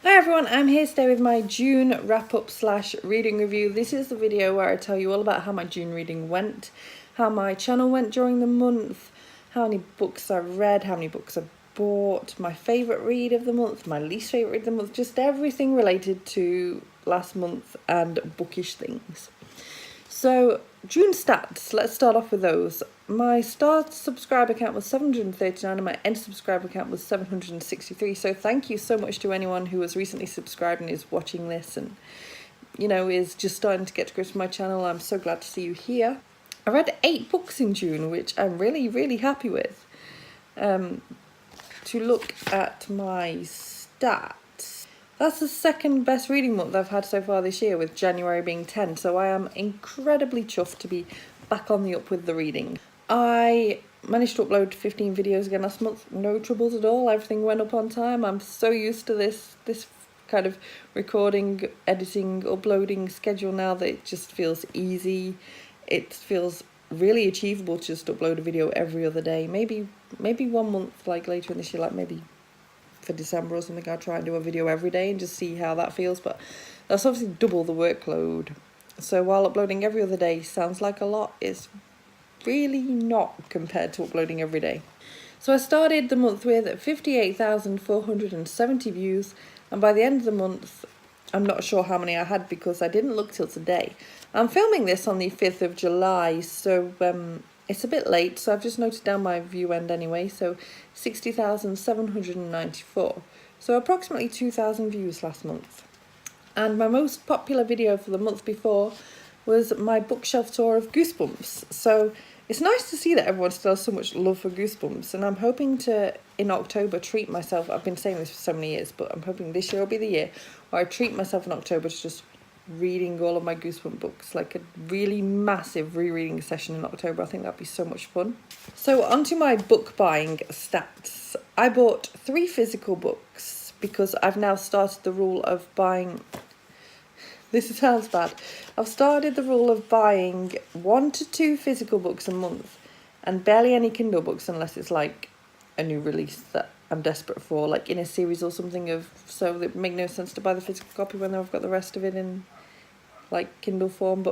Hi everyone, I'm here today with my June wrap-up / reading review. This is the video where I tell you all about how my June reading went, how my channel went during the month, how many books I read, how many books I bought, my favourite read of the month, my least favourite read of the month, just everything related to last month and bookish things. So, June stats, let's start off with those. My start subscriber count was 739 and my end subscriber count was 763. So thank you so much to anyone who has recently subscribed and is watching this and, is just starting to get to grips with my channel. I'm so glad to see you here. I read 8 books in June, which I'm really, really happy with. To look at my stats. That's the second best reading month I've had so far this year, with January being 10, so I am incredibly chuffed to be back on the up with the reading. I managed to upload 15 videos again last month, no troubles at all, everything went up on time. I'm so used to this kind of recording, editing, uploading schedule now that it just feels easy. It feels really achievable to just upload a video every other day. Maybe 1 month, like later in this year, like maybe for December or something, I'll try and do a video every day and just see how that feels, but that's obviously double the workload. So while uploading every other day sounds like a lot, it's really not compared to uploading every day. So I started the month with 58,470 views, and by the end of the month, I'm not sure how many I had because I didn't look till today. I'm filming this on the 5th of July, so it's a bit late, so I've just noted down my view end anyway, so 60,794. So approximately 2,000 views last month. And my most popular video for the month before was my bookshelf tour of Goosebumps. So it's nice to see that everyone still has so much love for Goosebumps, and I'm hoping to, in October, treat myself. I've been saying this for so many years, but I'm hoping this year will be the year where I treat myself in October to just reading all of my Goosebumps books, like a really massive rereading session in October. I think that'd be so much fun. So onto my book buying stats. I bought 3 physical books because I've now started the rule of buying... This sounds bad. I've started the rule of buying 1 to 2 physical books a month and barely any Kindle books unless it's like a new release that I'm desperate for, like in a series or something, so it make no sense to buy the physical copy when I've got the rest of it in like Kindle form,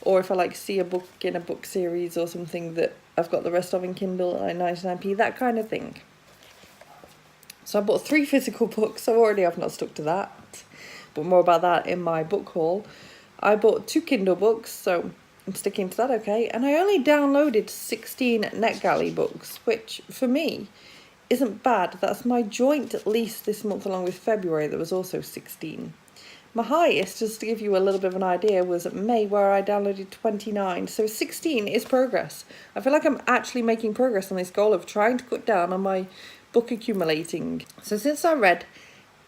or if I like see a book in a book series or something that I've got the rest of in Kindle at 99p, that kind of thing. So I bought 3 physical books, so already I've not stuck to that, but more about that in my book haul. I bought 2 Kindle books, so I'm sticking to that, okay, and I only downloaded 16 NetGalley books, which for me isn't bad. That's my joint at least this month, along with February, that was also 16. My highest, just to give you a little bit of an idea, was May, where I downloaded 29. So 16 is progress. I feel like I'm actually making progress on this goal of trying to cut down on my book accumulating. So since I read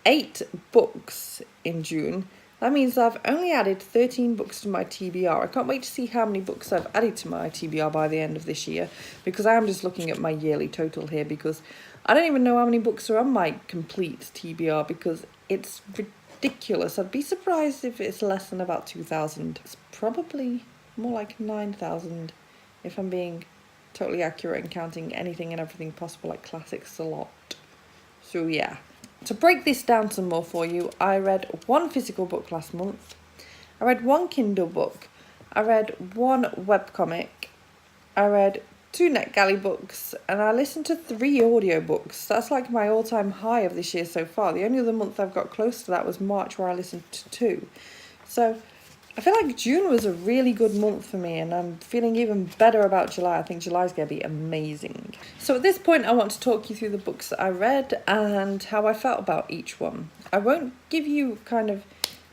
8 books in June, that means I've only added 13 books to my TBR. I can't wait to see how many books I've added to my TBR by the end of this year, because I am just looking at my yearly total here, because I don't even know how many books are on my complete TBR, because it's ridiculous. I'd be surprised if it's less than about 2,000. It's probably more like 9,000 if I'm being totally accurate and counting anything and everything possible, like classics a lot. So yeah. To break this down some more for you, I read 1 physical book last month. I read 1 Kindle book. I read 1 webcomic. I read 2 NetGalley books, and I listened to 3 audiobooks. That's like my all-time high of this year so far. The only other month I've got close to that was March, where I listened to 2. So I feel like June was a really good month for me, and I'm feeling even better about July. I think July's going to be amazing. So at this point, I want to talk you through the books that I read and how I felt about each one. I won't give you kind of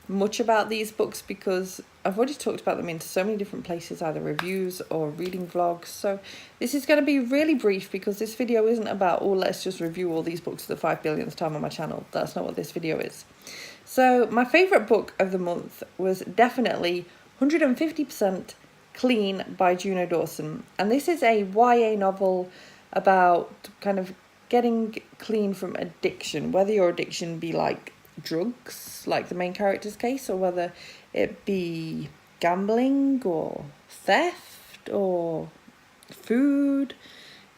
much about these books because I've already talked about them in so many different places, either reviews or reading vlogs. So this is going to be really brief, because this video isn't about, oh, let's just review all these books for the 5 billionth time on my channel. That's not what this video is. So my favourite book of the month was definitely 150% Clean by Juno Dawson. And this is a YA novel about kind of getting clean from addiction, whether your addiction be like drugs, like the main character's case, or whether it be gambling or theft or food.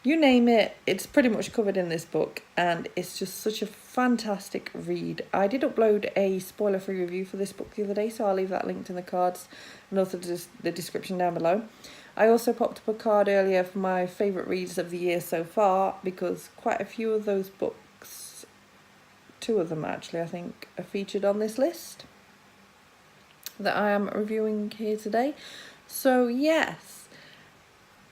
You name it, it's pretty much covered in this book, and it's just such a fantastic read. I did upload a spoiler-free review for this book the other day, so I'll leave that linked in the cards and also the description down below. I also popped up a card earlier for my favourite reads of the year so far, because quite a few of those books, 2 of them actually I think, are featured on this list that I am reviewing here today. So yes,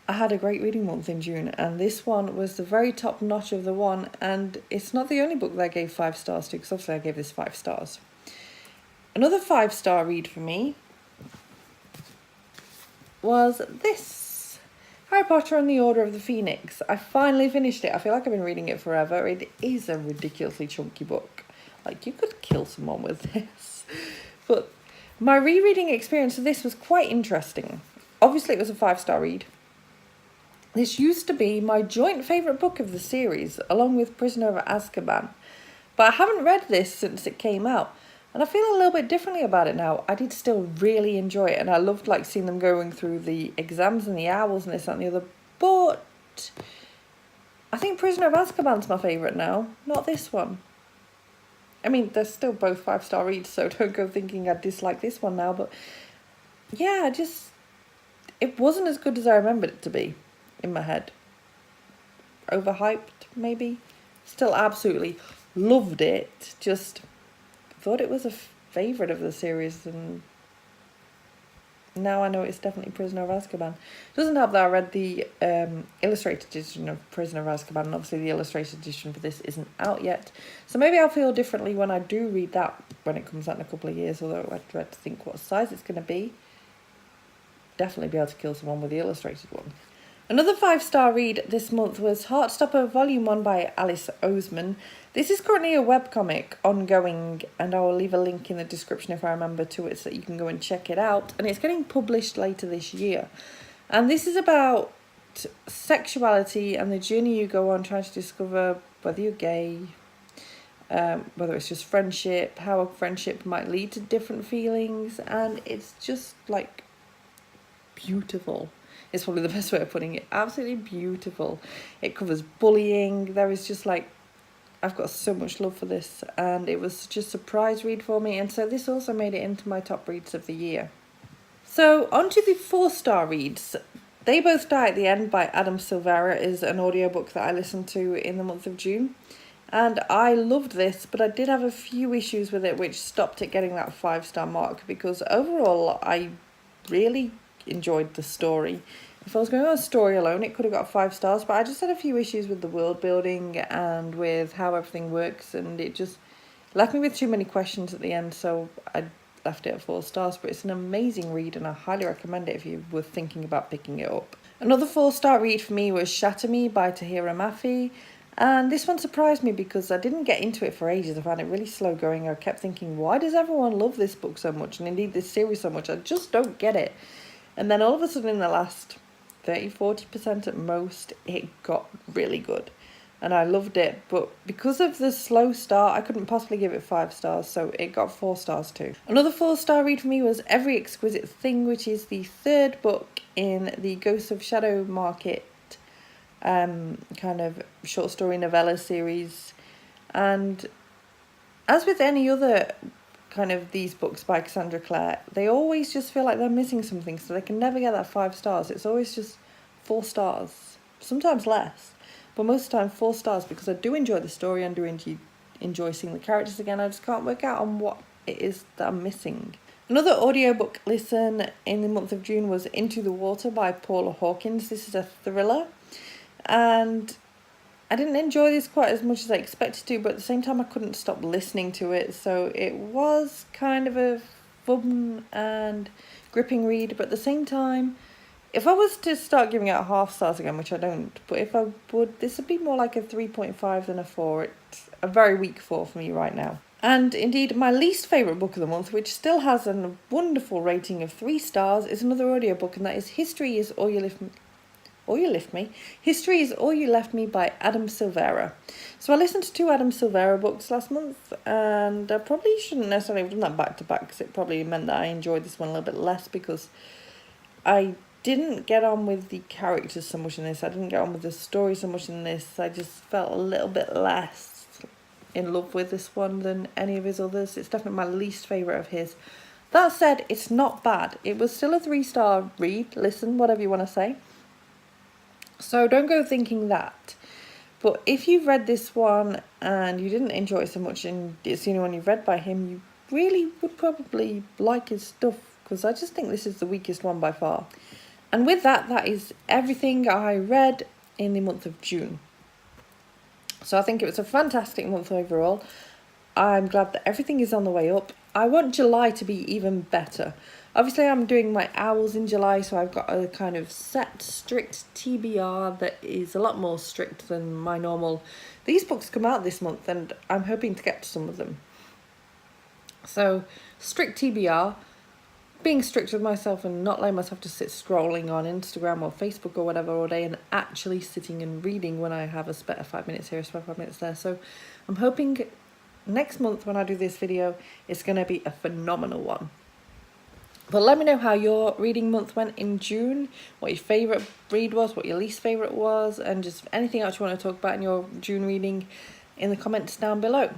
I had a great reading month in June, and this one was the very top notch of the one, and it's not the only book that I gave 5 stars to, because obviously I gave this 5 stars. Another 5-star read for me was this, Harry Potter and the Order of the Phoenix. I finally finished it. I feel like I've been reading it forever. It is a ridiculously chunky book. Like, you could kill someone with this. But my rereading experience of this was quite interesting. Obviously it was a 5-star read. This used to be my joint favourite book of the series, along with Prisoner of Azkaban. But I haven't read this since it came out, and I feel a little bit differently about it now. I did still really enjoy it, and I loved like seeing them going through the exams and the owls and this, that and the other. But I think Prisoner of Azkaban's my favourite now, not this one. I mean, they're still both 5-star reads, so don't go thinking I dislike this one now. But yeah, it wasn't as good as I remembered it to be in my head. Overhyped, maybe. Still absolutely loved it. Just thought it was a favourite of the series, and now I know it's definitely Prisoner of Azkaban. Doesn't help that I read the illustrated edition of Prisoner of Azkaban, and obviously the illustrated edition for this isn't out yet. So maybe I'll feel differently when I do read that when it comes out in a couple of years, although I dread to think what size it's going to be. Definitely be able to kill someone with the illustrated one. Another 5-star read this month was Heartstopper Volume 1 by Alice Oseman. This is currently a webcomic ongoing, and I will leave a link in the description if I remember to it so that you can go and check it out. And it's getting published later this year. And this is about sexuality and the journey you go on trying to discover whether you're gay, whether it's just friendship, how a friendship might lead to different feelings, and it's just like beautiful. It's probably the best way of putting it. Absolutely beautiful. It covers bullying. There is just like, I've got so much love for this, and it was just a surprise read for me, and so this also made it into my top reads of the year. So on to the 4-star reads. They Both Die at the End by Adam Silvera is an audiobook that I listened to in the month of June, and I loved this, but I did have a few issues with it which stopped it getting that 5-star mark, because overall I really enjoyed the story. If I was going on a story alone, it could have got 5 stars, but I just had a few issues with the world building and with how everything works, and it just left me with too many questions at the end, so I left it at 4 stars. But it's an amazing read, and I highly recommend it if you were thinking about picking it up. Another 4-star read for me was Shatter Me by Tahira Mafi, and this one surprised me because I didn't get into it for ages. I found it really slow going. I kept thinking, why does everyone love this book so much, and indeed this series so much? I just don't get it. And then all of a sudden in the last 30-40% at most, it got really good. And I loved it. But because of the slow start, I couldn't possibly give it 5 stars. So it got 4 stars too. Another 4-star read for me was Every Exquisite Thing, which is the 3rd book in the Ghosts of Shadow Market kind of short story novella series. And as with any other kind of these books by Cassandra Clare, they always just feel like they're missing something, so they can never get that 5 stars. It's always just 4 stars, sometimes less, but most of the time 4 stars, because I do enjoy the story and do enjoy seeing the characters again. I just can't work out on what it is that I'm missing. Another audiobook listen in the month of June was Into the Water by Paula Hawkins. This is a thriller, and I didn't enjoy this quite as much as I expected to, but at the same time I couldn't stop listening to it, so it was kind of a fun and gripping read. But at the same time, if I was to start giving out half stars again, which I don't, but if I would, this would be more like a 3.5 than a 4. It's a very weak 4 for me right now. And indeed, my least favourite book of the month, which still has a wonderful rating of 3 stars, is another audiobook, and that is History is All You Left Me. History is All You Left Me by Adam Silvera. So I listened to 2 Adam Silvera books last month, and I probably shouldn't necessarily have done that back to back, because it probably meant that I enjoyed this one a little bit less, because I didn't get on with the characters so much in this. I didn't get on with the story so much in this. I just felt a little bit less in love with this one than any of his others. It's definitely my least favourite of his. That said, it's not bad. It was still a 3-star read, listen, whatever you want to say. So don't go thinking that. But if you've read this one and you didn't enjoy it so much and it's the only one you've read by him, you really would probably like his stuff, because I just think this is the weakest one by far. And with that, that is everything I read in the month of June. So I think it was a fantastic month overall. I'm glad that everything is on the way up. I want July to be even better. Obviously, I'm doing my owls in July, so I've got a kind of set, strict TBR that is a lot more strict than my normal. These books come out this month, and I'm hoping to get to some of them. So, strict TBR, being strict with myself and not letting myself just sit scrolling on Instagram or Facebook or whatever all day, and actually sitting and reading when I have a spare 5 minutes here, a spare 5 minutes there. So, I'm hoping next month when I do this video, it's going to be a phenomenal one. But let me know how your reading month went in June, what your favourite read was, what your least favourite was, and just anything else you want to talk about in your June reading in the comments down below.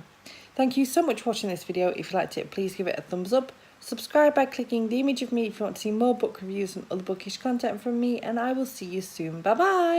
Thank you so much for watching this video. If you liked it, please give it a thumbs up. Subscribe by clicking the image of me if you want to see more book reviews and other bookish content from me, and I will see you soon. Bye bye!